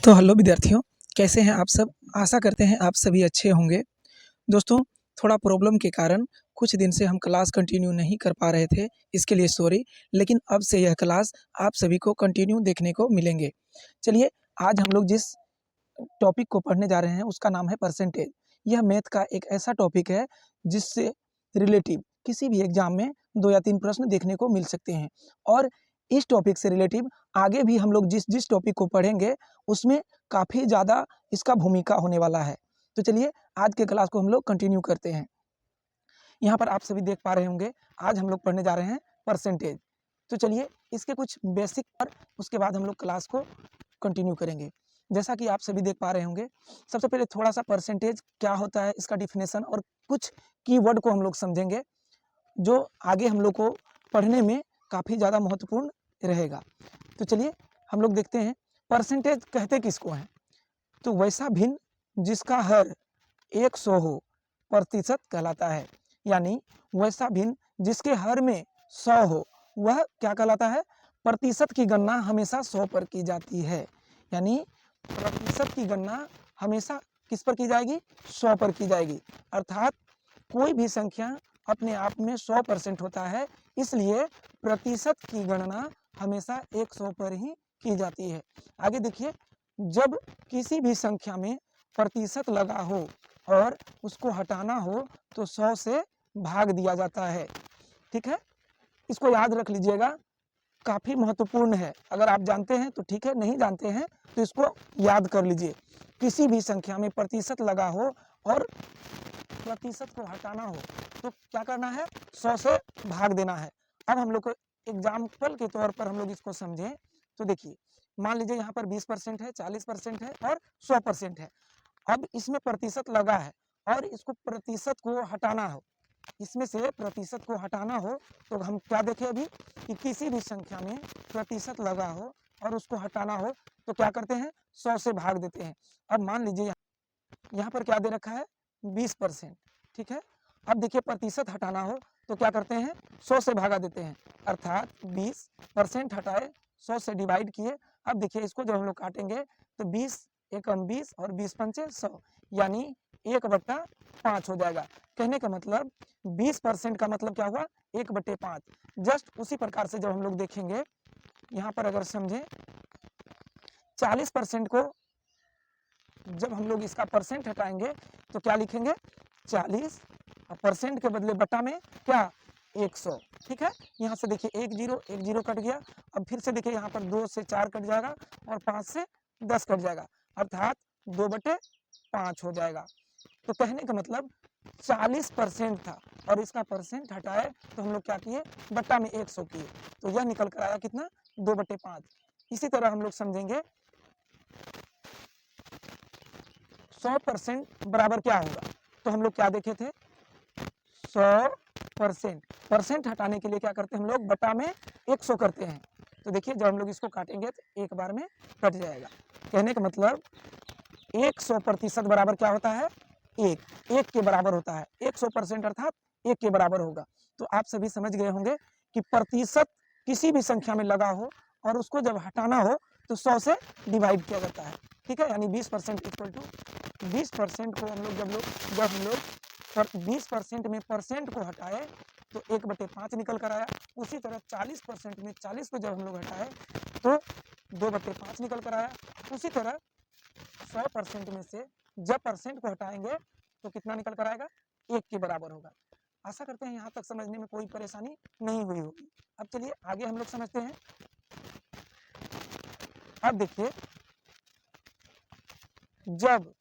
तो हेलो विद्यार्थियों, कैसे हैं आप सब? आशा करते हैं आप सभी अच्छे होंगे। दोस्तों, थोड़ा प्रॉब्लम के कारण कुछ दिन से हम क्लास कंटिन्यू नहीं कर पा रहे थे, इसके लिए सॉरी। लेकिन अब से यह क्लास आप सभी को कंटिन्यू देखने को मिलेंगे। चलिए, आज हम लोग जिस टॉपिक को पढ़ने जा रहे हैं उसका नाम है परसेंटेज। यह मैथ का एक ऐसा टॉपिक है जिससे रिलेटिव किसी भी एग्जाम में 2 या 3 प्रश्न देखने को मिल सकते हैं। और इस टॉपिक से रिलेटिव आगे भी हम लोग जिस जिस टॉपिक को पढ़ेंगे उसमें काफ़ी ज़्यादा इसका भूमिका होने वाला है। तो चलिए, आज के क्लास को हम लोग कंटिन्यू करते हैं। यहाँ पर आप सभी देख पा रहे होंगे, आज हम लोग पढ़ने जा रहे हैं परसेंटेज। तो चलिए, इसके कुछ बेसिक और उसके बाद हम लोग क्लास को कंटिन्यू करेंगे। जैसा कि आप सभी देख पा रहे होंगे, सबसे पहले थोड़ा सा परसेंटेज क्या होता है, इसका डिफिनेशन और कुछ कीवर्ड को हम लोग समझेंगे, जो आगे हम लोग को पढ़ने में काफ़ी ज़्यादा महत्वपूर्ण रहेगा। तो चलिए, हम लोग देखते हैं परसेंटेज कहते किसको हैं। तो वैसा भिन्न जिसका हर 100 हो, प्रतिशत कहलाता है। यानी वैसा भिन्न जिसके हर में 100 हो, वह क्या कहलाता है? प्रतिशत की गणना हमेशा 100 पर की जाती है। यानी प्रतिशत की गणना हमेशा किस पर की जाएगी? 100 पर की जाएगी। अर्थात कोई भी संख्या अपने आप में 100% होता है, इसलिए प्रतिशत की गणना हमेशा 100 पर ही की जाती है। आगे देखिए, जब किसी भी संख्या में प्रतिशत लगा हो और उसको हटाना हो तो 100 से भाग दिया जाता है। ठीक है, इसको याद रख लीजिएगा, काफ़ी महत्वपूर्ण है। अगर आप जानते हैं तो ठीक है, नहीं जानते हैं तो इसको याद कर लीजिए। किसी भी संख्या में प्रतिशत लगा हो और प्रतिशत को हटाना हो तो क्या करना है? 100 से भाग देना है। अब हम लोग को एग्जाम्पल के तौर पर हम लोग इसको समझें तो देखिए, मान लीजिए यहाँ पर 20% है, 40% है और 100% है। अब इसमें प्रतिशत लगा है और इसको प्रतिशत को हटाना हो, इसमें से प्रतिशत को हटाना हो तो हम क्या देखें अभी कि किसी भी संख्या में प्रतिशत लगा हो और उसको हटाना हो तो क्या करते हैं? 100 से भाग देते हैं। अब मान लीजिए यहाँ पर क्या दे रखा है? 20%। ठीक है, अब देखिए प्रतिशत हटाना हो तो क्या करते हैं? 100 से भागा देते हैं। अर्थात 20% हटाए, 100 से डिवाइड किए। अब देखिए, इसको जब हम लोग काटेंगे तो 20 एकम 20 और 20 पंचे 100, यानी 1/5 हो जाएगा। कहने का मतलब 20% का मतलब क्या हुआ? 1/5। जस्ट उसी प्रकार से जब हम लोग देखेंगे, यहाँ पर अगर समझें, 40% को जब हम लोग इसका परसेंट हटाएंगे तो क्या लिखेंगे? 40 और परसेंट के बदले बटा में क्या? 100। ठीक है, यहाँ से देखिए 1 0 कट गया। अब फिर से देखिए, यहाँ पर 2 से 4 कट जाएगा और 5 से 10 कट जाएगा, अर्थात 2/5 हो जाएगा। तो कहने का मतलब 40% था और इसका परसेंट हटाए तो हम लोग क्या किए? बट्टा में 100 किए, तो यह निकल कर आया कितना? 2/5। इसी तरह हम लोग समझेंगे 100% बराबर क्या होगा। तो हम लोग क्या देखे थे? 100% परसेंट हटाने के लिए क्या करते हैं हम लोग? बटा में 100 करते हैं। तो देखिए, जब हम लोग इसको काटेंगे तो एक बार में कट जाएगा। कहने का मतलब 100% बराबर क्या होता है? 1 के बराबर होता है। 100% अर्थात 1 के बराबर होगा। तो आप सभी समझ गए होंगे कि प्रतिशत किसी भी संख्या में लगा हो और उसको जब हटाना हो तो 100 से डिवाइड किया जाता है। ठीक है, यानी 20% इक्वल टू 20% को हम लोग जब हम लोग 20% में परसेंट को हटाए तो 1/5 निकल कर आया। उसी तरह 40% में 40 को जब हम लोग हटाए तो 2/5 निकल कर आया। उसी तरह 100% में से जब परसेंट को हटाएंगे तो कितना निकल कर आएगा? 1 के बराबर होगा। आशा करते हैं यहाँ तक समझने में कोई परेशानी नहीं हुई होगी। अब चलिए आगे हम लोग समझते हैं। अब देखिए, जब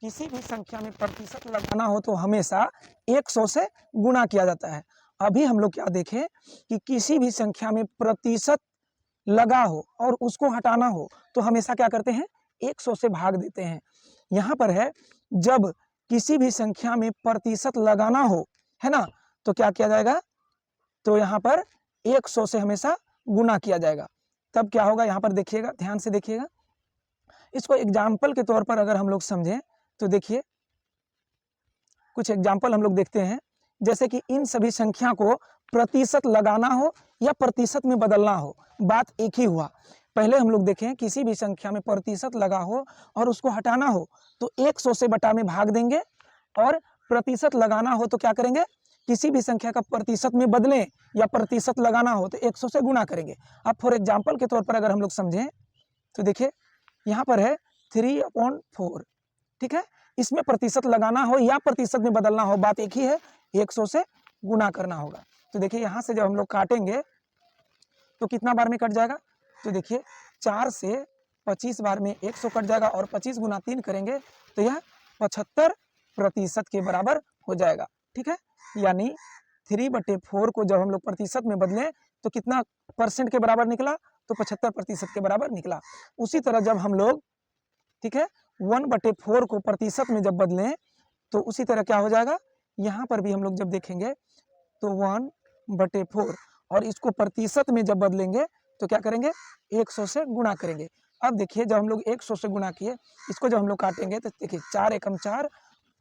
किसी भी संख्या में प्रतिशत लगाना हो तो हमेशा 100 से गुणा किया जाता है। अभी हम लोग क्या देखें कि किसी भी संख्या में प्रतिशत लगा हो और उसको हटाना हो तो हमेशा क्या करते हैं? 100 से भाग देते हैं। यहाँ पर है, जब किसी भी संख्या में प्रतिशत लगाना हो, है ना, तो क्या किया जाएगा? तो यहाँ पर 100 से हमेशा गुणा किया जाएगा। तब क्या होगा? यहाँ पर देखिएगा, ध्यान से देखिएगा। इसको एग्जाम्पल के तौर पर अगर हम लोग समझें तो देखिए, कुछ एग्जाम्पल हम लोग देखते हैं। जैसे कि इन सभी संख्या को प्रतिशत लगाना हो या प्रतिशत में बदलना हो, बात एक ही हुआ। पहले हम लोग देखें किसी भी संख्या में प्रतिशत लगा हो और उसको हटाना हो तो 100 से बटा में भाग देंगे, और प्रतिशत लगाना हो तो क्या करेंगे, किसी भी संख्या का प्रतिशत में बदलें या प्रतिशत लगाना हो तो 100 से गुणा करेंगे। अब फॉर एग्जाम्पल के तौर पर अगर हम लोग समझें तो देखिए यहाँ पर है 3/4, ठीक है। इसमें प्रतिशत लगाना हो या प्रतिशत में बदलना हो, बात एक ही है, 100 से गुणा करना होगा। तो देखिए यहाँ से जब हम लोग काटेंगे तो कितना बार में कट जाएगा, तो देखिए 4 से 25 बार में 100 कट जाएगा, और 25 गुना 3 करेंगे तो यह 75% के बराबर हो जाएगा, ठीक है। यानी 3/4 को जब हम लोग प्रतिशत में बदलें तो कितना परसेंट के बराबर निकला, तो 75% के बराबर निकला। उसी तरह जब हम लोग, ठीक है, 1/4 को प्रतिशत में जब बदलें तो उसी तरह क्या हो जाएगा, यहाँ पर भी हम लोग जब देखेंगे तो 1/4 और इसको प्रतिशत में जब बदलेंगे तो क्या करेंगे, 100 से गुणा करेंगे। अब देखिए जब हम लोग 100 से गुणा किए, इसको जब हम लोग काटेंगे तो देखिए 4 एकम 4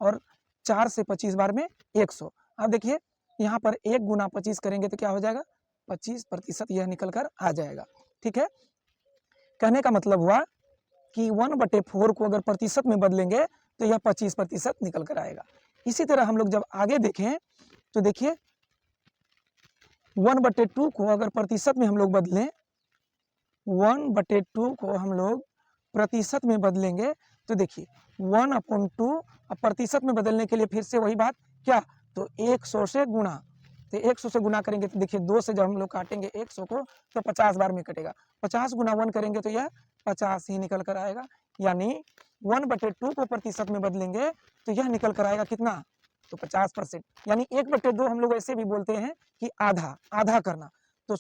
और 4 से 25 बार में 100। अब देखिए यहाँ पर 1 गुना 25 करेंगे तो क्या हो जाएगा, 25% यह निकल कर आ जाएगा, ठीक है। कहने का मतलब हुआ कि 1/4 को अगर प्रतिशत में बदलेंगे तो यह 25% निकल कर आएगा। इसी तरह हम लोग जब आगे देखें तो देखिए 1/2 को अगर प्रतिशत में हम लोग बदलें, 1/2 को हम लोग प्रतिशत में बदलेंगे तो देखिए 1/2, अब प्रतिशत में बदलने के लिए फिर से वही बात क्या, तो 100 से गुणा, तो 100 से गुणा करेंगे तो देखिए 2 से जब हम लोग काटेंगे 100 को तो 50 बार में कटेगा, 50 गुना 1 करेंगे तो यह 50 ही निकल कर आएगा। यानी 1/2 को प्रतिशत में बदलेंगे तो यह निकल कर आएगा कितना, तो 50%। यानी 1/2 हम लोग ऐसे भी बोलते हैं कि आधा, आधा करना। तो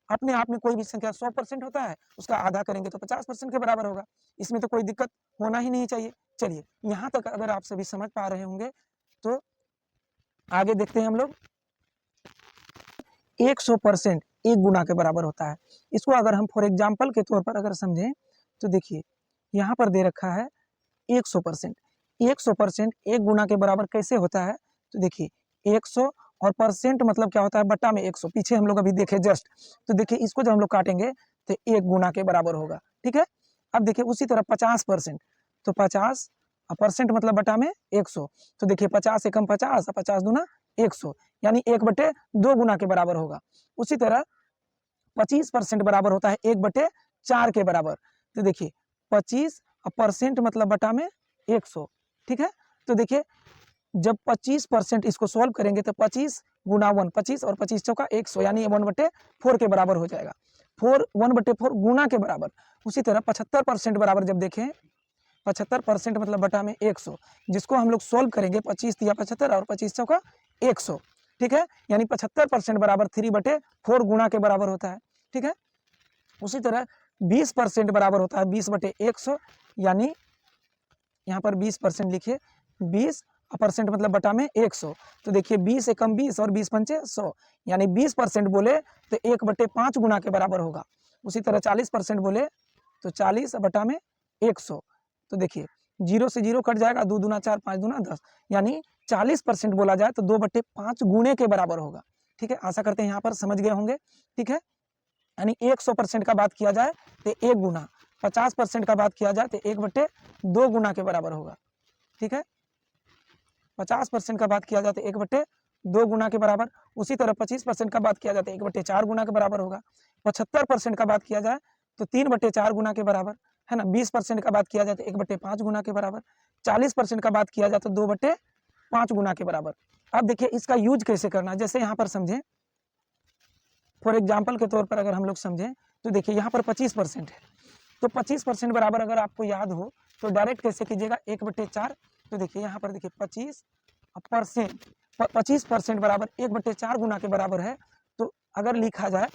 अपने आप में कोई भी संख्या 100% होता है, उसका आधा करेंगे तो 50% के बराबर होगा। इसमें तो कोई दिक्कत होना ही नहीं चाहिए। चलिए यहाँ तक अगर आप सभी समझ पा रहे होंगे तो आगे देखते हैं हम लोग। 100% 1 गुना के बराबर होता है। इसको अगर हम फॉर एग्जाम्पल के तौर पर अगर समझें तो देखिए यहाँ पर दे रखा है 100%। 100% 1 गुना के बराबर कैसे होता है, तो देखिए 100 और परसेंट मतलब क्या होता है, बटा में 100, पीछे हम लोग अभी देखे जस्ट। तो देखिए इसको जब हम लोग काटेंगे तो 1 गुना के बराबर होगा, ठीक है। अब देखिए उसी तरह 50%, तो 50 परसेंट मतलब बटा में 100, तो देखिए 50 एकम 50 और 50 दूना 100, यानी 1/2 गुना के बराबर होगा। उसी तरह 25% बराबर होता है 1/4 के बराबर, तो देखिए 25% मतलब बटा में 100, ठीक है। तो देखिए जब 25% इसको सॉल्व करेंगे तो 25 गुना 1 25 और 25 चौका 100, यानी 1/4 के बराबर हो जाएगा। 1/4 गुना के बराबर। उसी तरह 75% बराबर जब देखें, 75% मतलब बटा में 100, जिसको हम लोग सॉल्व करेंगे 25 दिया 75 और 25 चौका 100, ठीक है। यानी 75% बराबर 3/4 गुना के बराबर होता है, ठीक है। उसी तरह 20% बराबर होता है 20/100, यानी यहाँ पर 20% लिखिए, 20% मतलब बटा में 100, तो देखिए 20 एकम 20 और 20 पंचे 100, यानी 20% बोले तो 1/5 गुना के बराबर होगा। उसी तरह 40% बोले तो 40 बटा में 100, तो देखिए 0 से 0 कट जाएगा, 2 दूना 4 5 दूना 10, यानी 40% बोला जाए तो 2/5 गुने के बराबर होगा, ठीक है। आशा करते हैं यहाँ पर समझ गए होंगे, ठीक है। यानी 100% का बात किया जाए तो 1 गुना, 50% का बात किया जाए तो 1/2 गुना के बराबर होगा, ठीक है। 50% का बात किया जाए तो 1/2 गुना के बराबर। उसी तरह 25% का बात किया जाए तो 1/4 गुना के बराबर होगा। 75% का बात किया जाए तो 3/4 गुना के बराबर है ना। 20% का बात किया जाए तो 1/5 गुना के बराबर। 40% का बात किया जाए तो 2/5 गुना के बराबर। अब देखिए इसका यूज कैसे करना, जैसे यहाँ पर समझें, फॉर एग्जाम्पल के तौर पर अगर हम लोग समझें तो देखिए यहाँ पर 25% है, तो 25% बराबर अगर आपको याद हो तो डायरेक्ट कैसे कीजिएगा, 1/4। तो देखिए यहाँ पर देखिए 25% बराबर 1/4 गुना के बराबर है। तो अगर लिखा जाए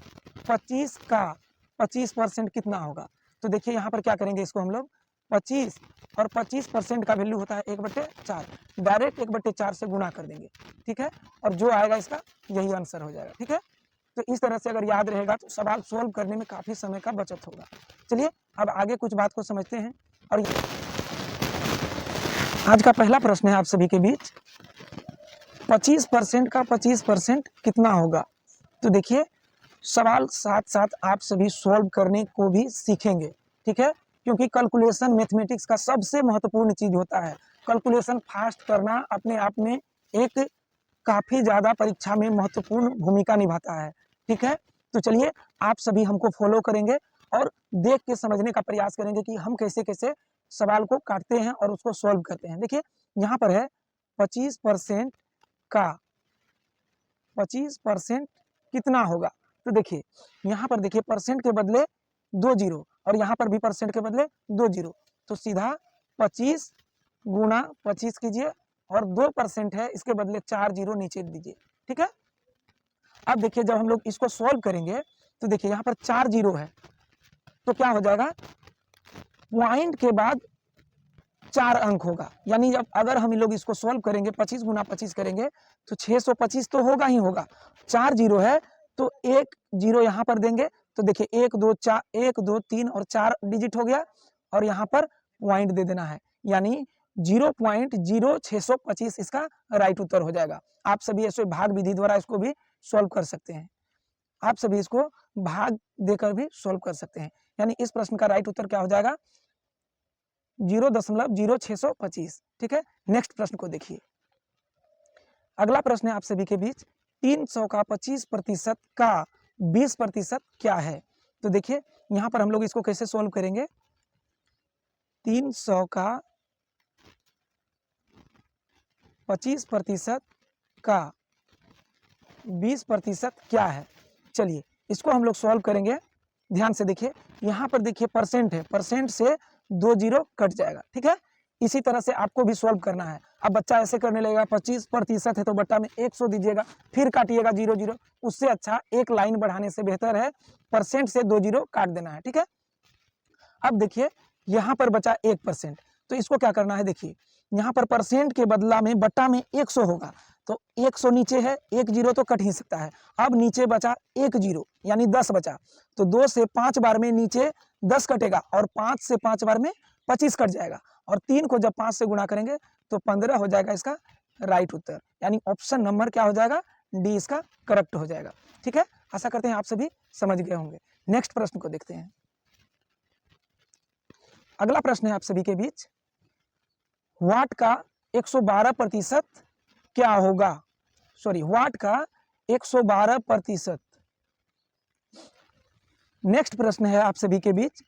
25 का 25% कितना होगा, तो देखिए यहाँ पर क्या करेंगे, इसको हम लोग 25 और 25% का वैल्यू होता है 1/4, डायरेक्ट 1/4 से गुणा कर देंगे, ठीक है। और जो आएगा इसका यही आंसर हो जाएगा, ठीक है। तो इस तरह से अगर याद रहेगा तो सवाल सोल्व करने में काफी समय का बचत होगा। चलिए अब आगे कुछ बात को समझते हैं। और आज का पहला प्रश्न है आप सभी के बीच, 25% का 25% कितना होगा। तो देखिए सवाल साथ साथ आप सभी सॉल्व करने को भी सीखेंगे, ठीक है, क्योंकि कैलकुलेशन मैथमेटिक्स का सबसे महत्वपूर्ण चीज होता है। कैलकुलेशन फास्ट करना अपने आप में एक काफी ज्यादा परीक्षा में महत्वपूर्ण भूमिका निभाता है, ठीक है। तो चलिए आप सभी हमको फॉलो करेंगे और देख के समझने का प्रयास करेंगे कि हम कैसे कैसे सवाल को काटते हैं और उसको सॉल्व करते हैं। देखिए यहाँ पर है 25% का 25% कितना होगा। तो देखिए यहाँ पर देखिए परसेंट के बदले 2 जीरो और यहाँ पर भी परसेंट के बदले 2 जीरो, तो सीधा 25 गुना 25 कीजिए और 2% है, इसके बदले 4 जीरो नीचे दीजिए, ठीक है। अब देखिए जब हम लोग इसको सॉल्व करेंगे तो देखिए यहाँ पर 4 जीरो है, तो क्या हो जाएगा, पॉइंट के बाद 4 अंक होगा, यानी जब अगर हम लोग इसको सॉल्व करेंगे 25 गुना 25 करेंगे तो 625 तो होगा ही होगा। 4 जीरो है तो एक जीरो यहाँ पर देंगे, तो देखिए 1 2 4 1 2 3 और 4 डिजिट हो गया और यहाँ पर पॉइंट दे देना है, यानी 0.0625 इसका राइट उत्तर हो जाएगा। आप सभी ऐसे भाग विधि द्वारा इसको भी सॉल्व कर सकते हैं, आप सभी इसको भाग देकर भी सॉल्व कर सकते हैं, यानी इस प्रश्न का राइट उत्तर क्या हो जाएगा, 0.0625, ठीक है। नेक्स्ट प्रश्न को देखिए, अगला प्रश्न है आप सभी के बीच, 300 का 25% का 20% क्या है। तो देखिए यहाँ पर हम लोग इसको कैसे सॉल्व करेंगे, 300 का 25% का 20% क्या है। चलिए इसको हम लोग सॉल्व करेंगे, ध्यान से देखिए यहाँ पर देखिए परसेंट है, परसेंट से 2 जीरो कट जाएगा, ठीक है। इसी तरह से आपको भी सॉल्व करना है। अब बच्चा ऐसे करने लगेगा 25% है तो बट्टा में 100 दीजिएगा, फिर काटिएगा 0 0, उससे अच्छा एक लाइन बढ़ाने से बेहतर है परसेंट से 2 जीरो काट देना है, ठीक है। अब देखिए यहाँ पर बचा 1%, तो इसको क्या करना है, देखिए यहाँ पर परसेंट के बदला में बट्टा में 100 होगा, तो 100 नीचे है, 1 जीरो तो कट ही सकता है। अब नीचे बचा 1 जीरो यानी 10 बचा, तो 2 से 5 बार में नीचे 10 कटेगा और 5 से 5 बार में 25 कट जाएगा और 3 को जब 5 से गुणा करेंगे तो 15 हो जाएगा इसका राइट उत्तर, यानी ऑप्शन नंबर क्या हो जाएगा, डी इसका करेक्ट हो जाएगा, ठीक है। आशा करते हैं आप सभी समझ गए होंगे। नेक्स्ट प्रश्न को देखते हैं, अगला प्रश्न है आप सभी के बीच, वाट का 112% क्या होगा, सॉरी वाट का 112%। नेक्स्ट प्रश्न है आप सभी के बीच,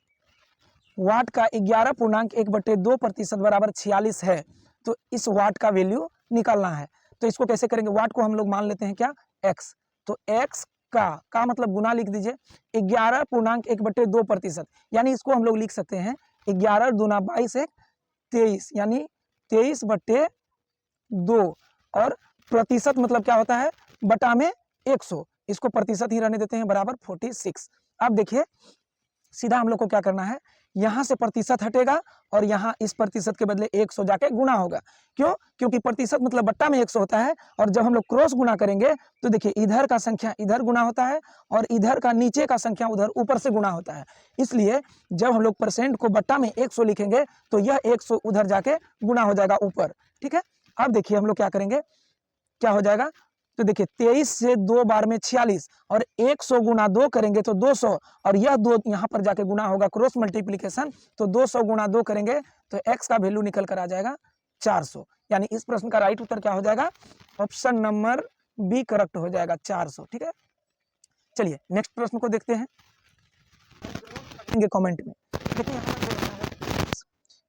वाट का 11.1/2% बराबर 46 है, तो इस वाट का वैल्यू निकालना है। तो इसको कैसे करेंगे, वाट को हम लोग मान लेते हैं क्या, x, तो x का मतलब गुना लिख दीजिए 11.1/2%, यानी इसको हम लोग लिख सकते हैं 11 दूना 22 1 23, यानी 23/2 और प्रतिशत मतलब क्या होता है, बटा में 100, इसको प्रतिशत ही रहने देते हैं, बराबर 46। अब देखिए सीधा हम लोग को क्या करना है, यहाँ से प्रतिशत हटेगा और यहाँ इस प्रतिशत के बदले 100 जाके गुना होगा, क्यों, क्योंकि प्रतिशत मतलब बट्टा में 100 होता है और जब हम लोग क्रॉस गुना करेंगे तो देखिए इधर का संख्या इधर गुना होता है और इधर का नीचे का संख्या उधर ऊपर से गुना होता है, इसलिए जब हम लोग परसेंट को बट्टा में 100 लिखेंगे तो यह 100 उधर जाके गुना हो जाएगा ऊपर, ठीक है। अब देखिए हम लोग क्या करेंगे, क्या हो जाएगा, तो देखिए 23 से 2 बार में 46 और 100 गुना 2 करेंगे तो 200 और यह 2 यहाँ पर जाके गुना होगा क्रॉस मल्टीप्लिकेशन, तो 200 गुना 2 करेंगे तो x का वैल्यू निकल कर आ जाएगा 400, यानी इस प्रश्न का राइट उत्तर क्या हो जाएगा, ऑप्शन नंबर बी करेक्ट हो जाएगा 400, ठीक है। चलिए नेक्स्ट प्रश्न को देखते हैं, कमेंट में देखिए यहाँ पर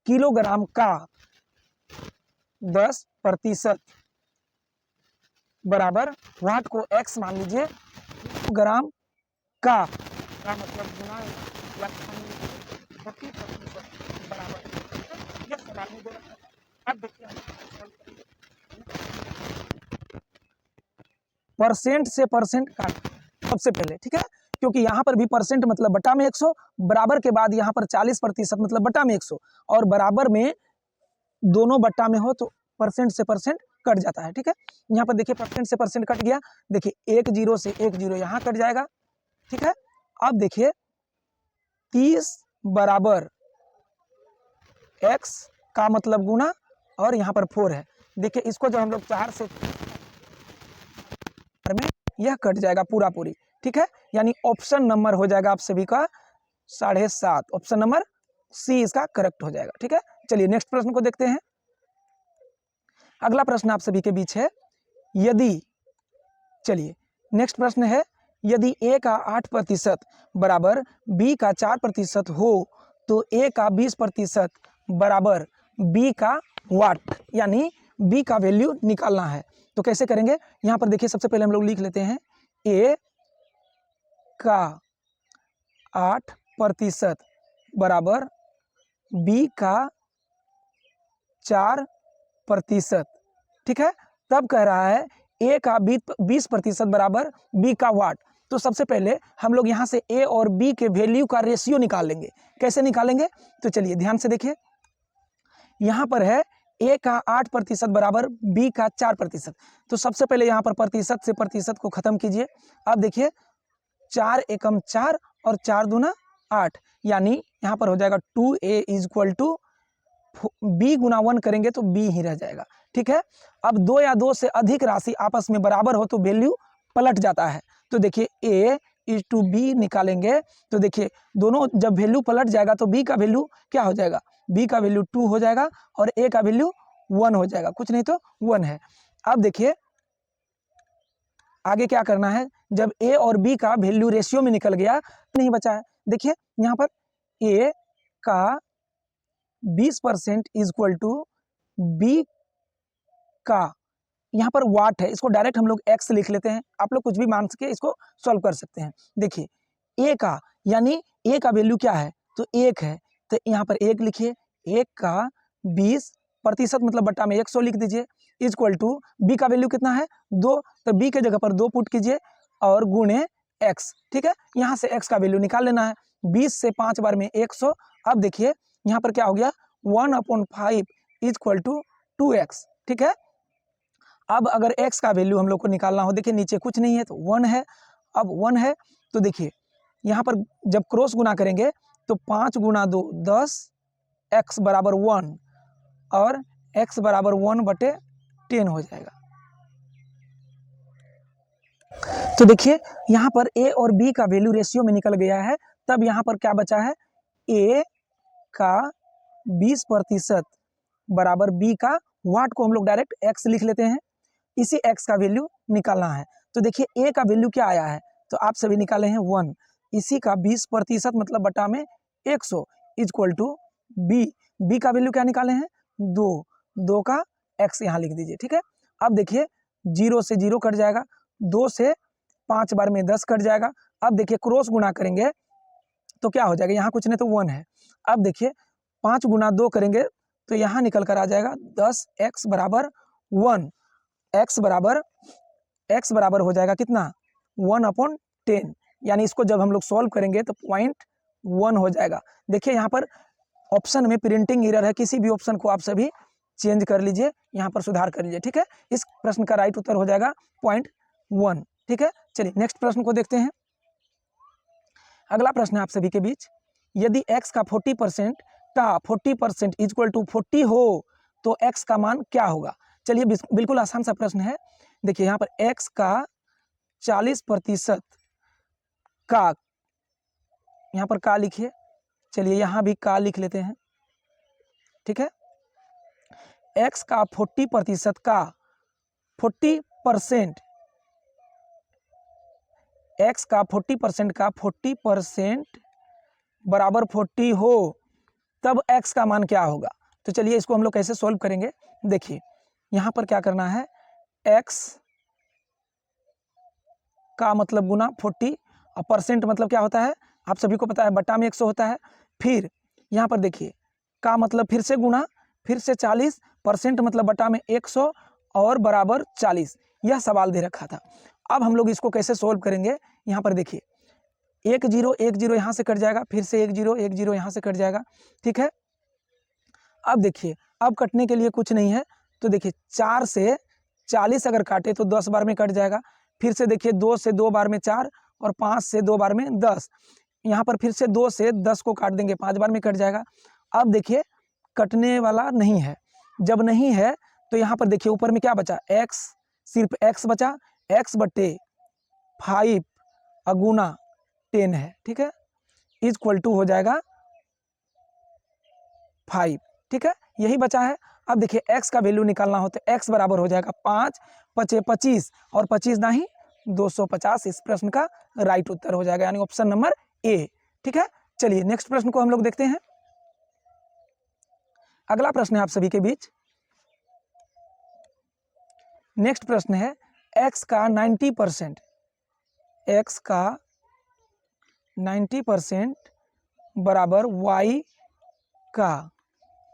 किलोग्राम का 10% बराबर वाट को x मान लीजिए, ग्राम का मतलब गुना या 30% बराबर, यह सवाल में दे रखा है। अब देखिए परसेंट से परसेंट काट सबसे पहले, ठीक है, क्योंकि यहाँ पर भी परसेंट मतलब बटा में 100, बराबर के बाद यहाँ पर 40% मतलब बटा में 100 और बराबर में दोनों बट्टा में हो तो परसेंट से परसेंट कट जाता है, ठीक है। यहाँ पर देखिए परसेंट से परसेंट कट गया, देखिए 1 जीरो से 1 जीरो यहाँ कट जाएगा, ठीक है। अब देखिए 30 बराबर x का मतलब गुना और यहाँ पर 4 है, देखिए इसको जब हम लोग 4 से में यह कट जाएगा पूरा पूरी, ठीक है, यानी ऑप्शन नंबर हो जाएगा आप सभी का 7.5, ऑप्शन नंबर सी इसका करेक्ट हो जाएगा। ठीक है, चलिए नेक्स्ट प्रश्न को देखते हैं। अगला प्रश्न आप सभी के बीच है, यदि, चलिए नेक्स्ट प्रश्न है, यदि ए का 8% बराबर बी का 4% हो तो ए का 20% बराबर बी का वाट, यानी बी का वैल्यू निकालना है। तो कैसे करेंगे, यहाँ पर देखिए सबसे पहले हम लोग लिख लेते हैं ए का 8% बराबर बी का 4%। ठीक है, तब कह रहा है ए का 20% बराबर बी का वाट। तो सबसे पहले हम लोग यहाँ से ए और बी के वैल्यू का रेशियो निकाल लेंगे। कैसे निकालेंगे, तो चलिए ध्यान से देखिए, यहाँ पर है ए का 8% बराबर बी का 4%। तो सबसे पहले यहाँ पर प्रतिशत से प्रतिशत को खत्म कीजिए। अब देखिए 4 एकम 4 और 4 दूना 8, यानी यहाँ पर हो जाएगा 2a इक्वल टू बी गुना 1 करेंगे तो बी ही रह जाएगा। ठीक है, अब 2 या 2 से अधिक राशि आपस में बराबर हो तो वैल्यू पलट जाता है। तो देखिए a इज टू बी निकालेंगे तो देखिए दोनों जब वैल्यू पलट जाएगा तो b का वैल्यू क्या हो जाएगा, b का वैल्यू 2 हो जाएगा और a का वैल्यू 1 हो जाएगा, कुछ नहीं तो 1 है। अब देखिए आगे क्या करना है, जब a और b का वैल्यू रेशियो में निकल गया नहीं बचा है। देखिए यहाँ पर a का 20% इक्वल टू बी का, यहाँ पर वाट है, इसको डायरेक्ट हम लोग x लिख लेते हैं। आप लोग कुछ भी मान सके इसको सॉल्व कर सकते हैं। देखिए a का, यानी a का वैल्यू क्या है, तो 1 है, तो यहाँ पर 1 लिखिए, 1 का 20% मतलब बट्टा में 100 लिख दीजिए, इक्वल टू b का वैल्यू कितना है 2, तो b के जगह पर 2 पुट कीजिए और गुणे x। ठीक है, यहाँ से x का वैल्यू निकाल लेना है, 20 से 5 बार में 100। अब देखिए यहाँ पर क्या हो गया, 1/5 इक्वल टू 2x। ठीक है, अब अगर x का वैल्यू हम लोग को निकालना हो, देखिए नीचे कुछ नहीं है तो 1 है, अब 1 है तो देखिए यहाँ पर जब क्रॉस गुना करेंगे तो 5 गुना 2 10, x बराबर 1 और x बराबर 1/10 हो जाएगा। तो देखिए यहाँ पर a और b का वैल्यू रेशियो में निकल गया है, तब यहाँ पर क्या बचा है, a का 20% बराबर b का वाट को हम लोग डायरेक्ट x लिख लेते हैं, इसी x का वैल्यू निकालना है। तो देखिए a का वैल्यू क्या आया है, तो आप सभी निकाले हैं 1, इसी का 20% मतलब बटा में 100 इक्वल टू b का वैल्यू क्या निकाले हैं 2 का x यहाँ लिख दीजिए। ठीक है, अब देखिए 0 से 0 कट जाएगा, 2 से 5 बार में 10 कट जाएगा। अब देखिए क्रॉस गुना करेंगे तो क्या हो जाएगा, यहाँ कुछ नहीं तो 1 है। अब देखिए 5 गुना 2 करेंगे तो यहाँ निकल कर आ जाएगा 10x बराबर 1, x बराबर हो जाएगा कितना 1/10, यानी इसको जब हम लोग सॉल्व करेंगे तो 0.1 हो जाएगा। देखिए यहाँ पर ऑप्शन में प्रिंटिंग एरर है, किसी भी ऑप्शन को आप सभी चेंज कर लीजिए, यहाँ पर सुधार कर लीजिए। ठीक है, इस प्रश्न का राइट उत्तर हो जाएगा 0.1। ठीक है, चलिए नेक्स्ट प्रश्न को देखते हैं। अगला प्रश्न है आप सभी के बीच, यदि x का 40% इक्वल टू 40 हो तो x का मान क्या होगा। चलिए बिल्कुल आसान सा प्रश्न है। देखिए यहाँ पर x का 40% का, यहाँ पर का लिखिए, चलिए यहाँ भी का लिख लेते हैं। ठीक है, x का 40% का 40%, x का 40% का 40% बराबर 40 हो तब x का मान क्या होगा। तो चलिए इसको हम लोग कैसे सॉल्व करेंगे, देखिए यहाँ पर क्या करना है, x का मतलब गुना 40 और परसेंट मतलब क्या होता है आप सभी को पता है, बट्टा में 100 होता है। फिर यहाँ पर देखिए का मतलब फिर से गुना, फिर से 40% मतलब बट्टा में 100 और बराबर 40, यह सवाल दे रखा था। अब हम लोग इसको कैसे सोल्व करेंगे, यहाँ पर देखिए 1 0 यहाँ से कट जाएगा, फिर से 1 0 यहाँ से कट जाएगा। ठीक है, अब देखिए अब कटने के लिए कुछ नहीं है, तो देखिए 4 से 40 अगर काटे तो 10 बार में कट जाएगा। फिर से देखिए 2 से 2 बार में 4 और 5 से 2 बार में 10, यहाँ पर फिर से 2 से 10 को काट देंगे, 5 बार में कट जाएगा। अब देखिए कटने वाला नहीं है, जब नहीं है तो यहाँ पर देखिए ऊपर में क्या बचा, x, सिर्फ x बचा, x/5 अगुना 10 है, ठीक है, इज इक्वल टू हो जाएगा 5, ठीक है, यही बचा है। अब देखिए x का वैल्यू निकालना हो तो x बराबर हो जाएगा 5 × 25 और 25 नहीं 250 इस प्रश्न का राइट उत्तर हो जाएगा, यानी ऑप्शन नंबर ए, ठीक है। चलिए नेक्स्ट प्रश्न को हम लोग देखते हैं। अगला प्रश्न है आप सभी के बीच, नेक्स्ट प्रश्न है x का 90%, x का 90% बराबर y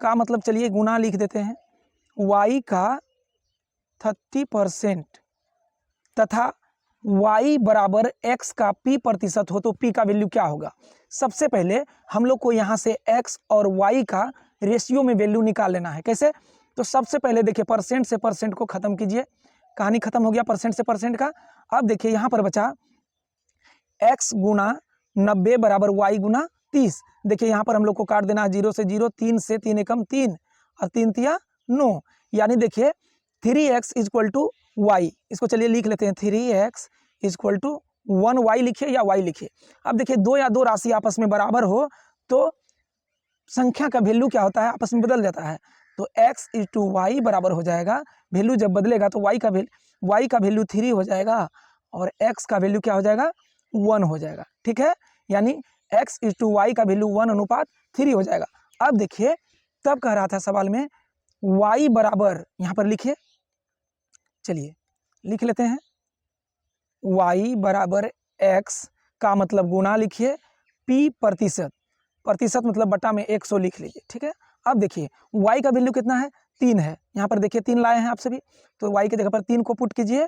का मतलब चलिए गुना लिख देते हैं, y का 30% तथा y बराबर x का p% हो तो p का वैल्यू क्या होगा। सबसे पहले हम लोग को यहाँ से x और y का रेशियो में वैल्यू निकाल लेना है। कैसे, तो सबसे पहले देखिए परसेंट से परसेंट को खत्म कीजिए, कहानी खत्म हो गया परसेंट से परसेंट का। अब देखिए यहाँ पर बचा x गुना 90 बराबर y गुना 30। देखिए यहाँ पर हम लोग को काट देना है 0 से 0, 3 से 3 एकम 3 और 3 तिया 9, यानी देखिए 3x is equal to y, इसको चलिए लिख लेते हैं 3x is equal to 1y लिखिए या y लिखिए। अब देखिए दो या दो राशि आपस में बराबर हो तो संख्या का वैल्यू क्या होता है, आपस में बदल जाता है। तो x इज टू वाई बराबर हो जाएगा, वैल्यू जब बदलेगा तो y का वैल्यू 3 हो जाएगा और x का वैल्यू क्या हो जाएगा 1 हो जाएगा, ठीक है, यानी x इज टू वाई का वैल्यू 1:3 हो जाएगा। अब देखिए तब कह रहा था सवाल में y बराबर, यहाँ पर लिखिए, चलिए लिख लेते हैं, y बराबर x का मतलब गुना लिखिए, p% मतलब बटा में 100 लिख लीजिए, ठीक है। अब देखिए y का वैल्यू कितना है 3 है, यहाँ पर देखिए 3 लाए हैं आप सभी, तो y की जगह पर 3 को पुट कीजिए,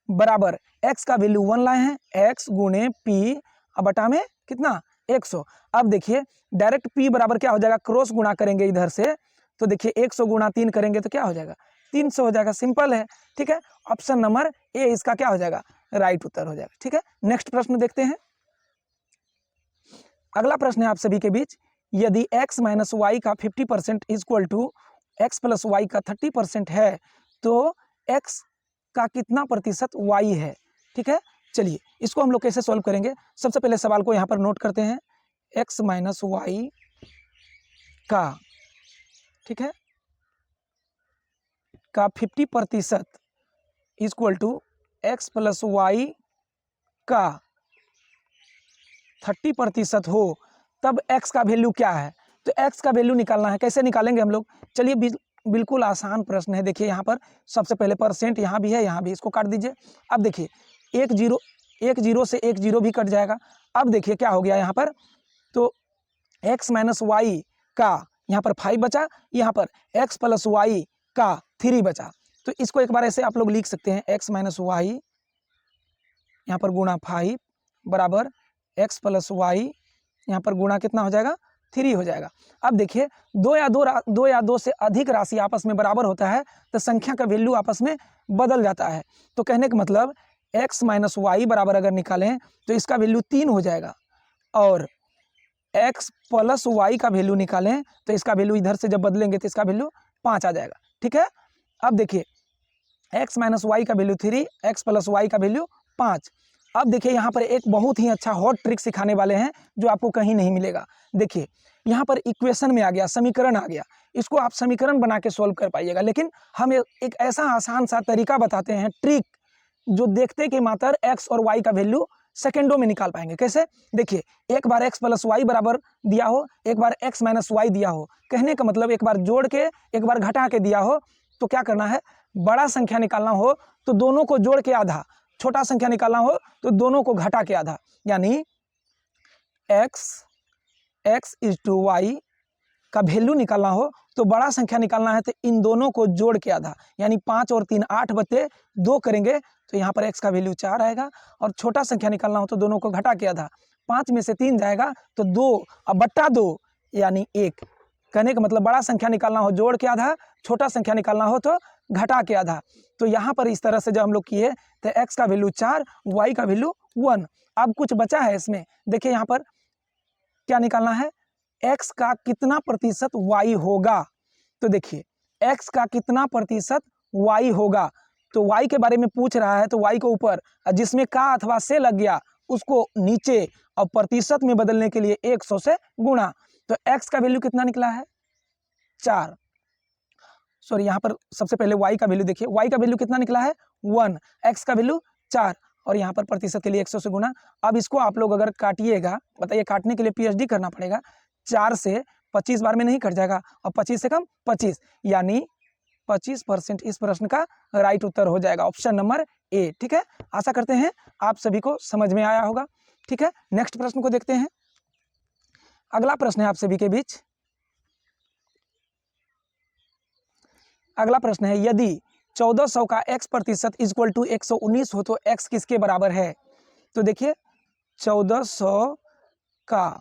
बराबर x का वैल्यू 1 लाए हैं, x गुने p अब बटा में कितना 100। अब देखिए डायरेक्ट p बराबर क्या हो जाएगा, क्रॉस गुणा करेंगे इधर से, तो देखिए 100 गुणा 3 करेंगे तो क्या हो जाएगा 300 हो जाएगा, सिंपल है, ठीक है। ऑप्शन नंबर ए इसका क्या हो जाएगा राइट उत्तर हो जाएगा, ठीक है। नेक्स्ट प्रश्न देखते हैं। अगला प्रश्न है आप सभी के बीच, यदि x माइनस वाई का 50% is equal to x plus y का 30% है तो x का कितना प्रतिशत y है, ठीक है। चलिए इसको हम लोग कैसे सॉल्व करेंगे, सबसे पहले सवाल को यहाँ पर नोट करते हैं, x माइनस वाई का, ठीक है, का 50% is equal to x plus y का 30% हो तब x का वैल्यू क्या है। तो x का वैल्यू निकालना है, कैसे निकालेंगे हम लोग, चलिए बिल्कुल आसान प्रश्न है। देखिए यहाँ पर सबसे पहले परसेंट यहाँ भी है, यहाँ भी, इसको काट दीजिए। अब देखिए एक जीरो से एक जीरो भी कट जाएगा। अब देखिए क्या हो गया यहाँ पर, तो x माइनस वाई का यहाँ पर 5 बचा, यहाँ पर x प्लस वाई का 3 बचा। तो इसको एक बार ऐसे आप लोग लिख सकते हैं, x माइनस वाई यहाँ पर गुणा 5 बराबर x प्लस वाई यहाँ पर गुणा कितना हो जाएगा 3 हो जाएगा। अब देखिए दो या दो से अधिक राशि आपस में बराबर होता है तो संख्या का वैल्यू आपस में बदल जाता है। तो कहने का मतलब x माइनस वाई बराबर अगर निकालें तो इसका वैल्यू 3 हो जाएगा, और x प्लस वाई का वैल्यू निकालें तो इसका वैल्यू इधर से जब बदलेंगे तो इसका वैल्यू 5 आ जाएगा, ठीक है। अब देखिए x माइनस वाई का वैल्यू 3, x प्लस वाई का वैल्यू 5। अब देखिए यहाँ पर एक बहुत ही अच्छा हॉट ट्रिक सिखाने वाले हैं जो आपको कहीं नहीं मिलेगा। देखिए यहाँ पर इक्वेशन में आ गया, समीकरण आ गया, इसको आप समीकरण बना के सॉल्व कर पाइएगा, लेकिन हम एक ऐसा आसान सा तरीका बताते हैं, ट्रिक, जो देखते कि मात्र x और y का वैल्यू सेकेंडों में निकाल पाएंगे। कैसे, देखिए एक बार x प्लस वाई बराबर दिया हो, एक बार x माइनस वाई दिया हो, कहने का मतलब एक बार जोड़ के एक बार घटा के दिया हो, तो क्या करना है, बड़ा संख्या निकालना हो तो दोनों को जोड़ के आधा, छोटा संख्या निकालना हो तो दोनों को घटा के आधा, यानी x इज टू वाई का वैल्यू निकालना हो तो बड़ा संख्या निकालना है तो इन दोनों को जोड़ के आधा, यानी 5 और 3 8 बटे 2 करेंगे तो यहाँ पर x का वैल्यू 4 आएगा, और छोटा संख्या निकालना हो तो दोनों को घटा के आधा, 5 में से 3 जाएगा तो 2 और बट्टा 2 यानी 1। कहने का मतलब बड़ा संख्या निकालना हो जोड़ के आधा, छोटा संख्या निकालना हो तो घटा के आधा। तो यहाँ पर इस तरह से जब हम लोग किए तो x का वैल्यू 4, y का वैल्यू 1। अब कुछ बचा है इसमें, देखिए यहाँ पर क्या निकालना है, x का कितना प्रतिशत y होगा। तो देखिए x का कितना प्रतिशत y होगा, तो y के बारे में पूछ रहा है तो y के ऊपर जिसमें का अथवा से लग गया उसको नीचे और प्रतिशत में बदलने के लिए 100 से गुणा। तो x का वैल्यू कितना निकला है 4, सॉरी यहाँ पर सबसे पहले y का वैल्यू देखिए, y का वैल्यू कितना निकला है 1, x का वैल्यू 4 और यहाँ पर प्रतिशत के लिए 100 से गुणा। अब इसको आप लोग अगर काटिएगा, बताइए काटने के लिए PhD करना पड़ेगा। 4 से 25 बार में नहीं कट जाएगा और 25 से कम 25, यानी 25% इस प्रश्न का राइट उत्तर हो जाएगा, ऑप्शन नंबर ए। ठीक है, आशा करते हैं आप सभी को समझ में आया होगा। ठीक है, नेक्स्ट प्रश्न को देखते हैं। अगला प्रश्न है आप सभी के बीच, अगला प्रश्न है यदि 1400 का x प्रतिशत इक्वल टू 119 हो तो x किसके बराबर है। तो देखिए 1400 का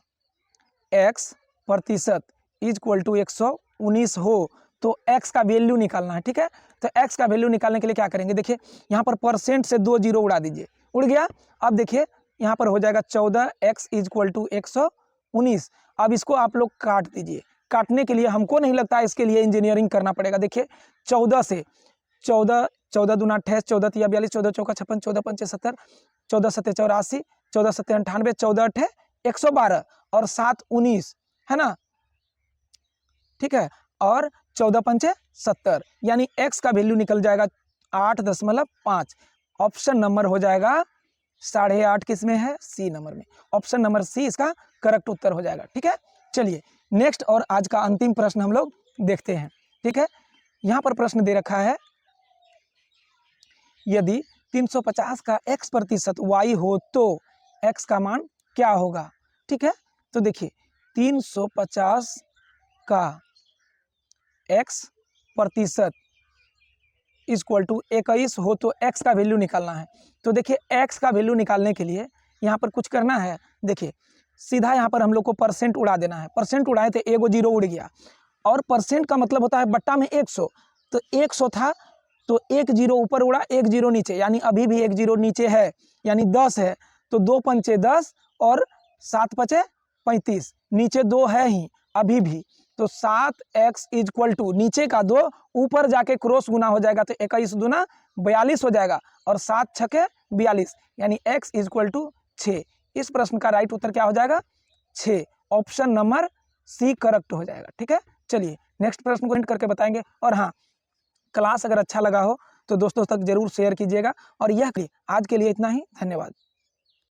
x प्रतिशत इक्वल टू 119 हो तो x का वैल्यू निकालना है। ठीक है, तो x का वैल्यू निकालने के लिए क्या करेंगे, देखिए यहाँ पर परसेंट से 2 जीरो उड़ा दीजिए, उड़ गया। अब देखिए यहाँ पर हो जाएगा 14x इक्वल टू 119। अब इसको आप लोग काट दीजिए। काटने के लिए हमको नहीं लगता इसके लिए इंजीनियरिंग करना पड़ेगा। देखिए 14 से 14 दूना 28, 14 तिया 42, 14 चौका 56, 14 पंचे 70, 14 सत्ते 84, 14 सत्ते 98, 14 अठे 112 और 7 19 है ना। ठीक है, और 14 पंचे 70, यानी x का वैल्यू निकल जाएगा 8.5। ऑप्शन नंबर हो जाएगा 8.5 किस में है, सी नंबर में। ऑप्शन नंबर सी इसका करेक्ट उत्तर हो जाएगा। ठीक है, चलिए नेक्स्ट और आज का अंतिम प्रश्न हम लोग देखते हैं। ठीक है, यहाँ पर प्रश्न दे रखा है यदि 350 का x प्रतिशत y हो तो x का मान क्या होगा। ठीक है, तो देखिए 350 का x प्रतिशत इक्वल टू 21 हो तो x का वैल्यू निकालना है। तो देखिए x का वैल्यू निकालने के लिए यहाँ पर कुछ करना है। देखिए सीधा यहाँ पर हम लोग को परसेंट उड़ा देना है। परसेंट उड़ाए तो एगो जीरो उड़ गया, और परसेंट का मतलब होता है बट्टा में 100। तो 100 था तो एक जीरो ऊपर उड़ा, एक जीरो नीचे, यानी अभी भी एक जीरो नीचे है, यानी 10 है। तो 2 पंचे 10 और 7 पचे 35, नीचे 2 है ही अभी भी। तो 7x इक्वल टू नीचे का 2 ऊपर जाके क्रॉस गुना हो जाएगा, तो 21 दूना 42 हो जाएगा और 7 छके 42, यानी x इक्वल टू 6। इस प्रश्न का राइट उत्तर क्या हो जाएगा 6। ऑप्शन नंबर सी करेक्ट हो जाएगा। ठीक है, चलिए नेक्स्ट प्रश्न को हिंट करके बताएंगे। और हाँ, क्लास अगर अच्छा लगा हो तो दोस्तों तक जरूर शेयर कीजिएगा। और यह आज के लिए इतना ही, धन्यवाद।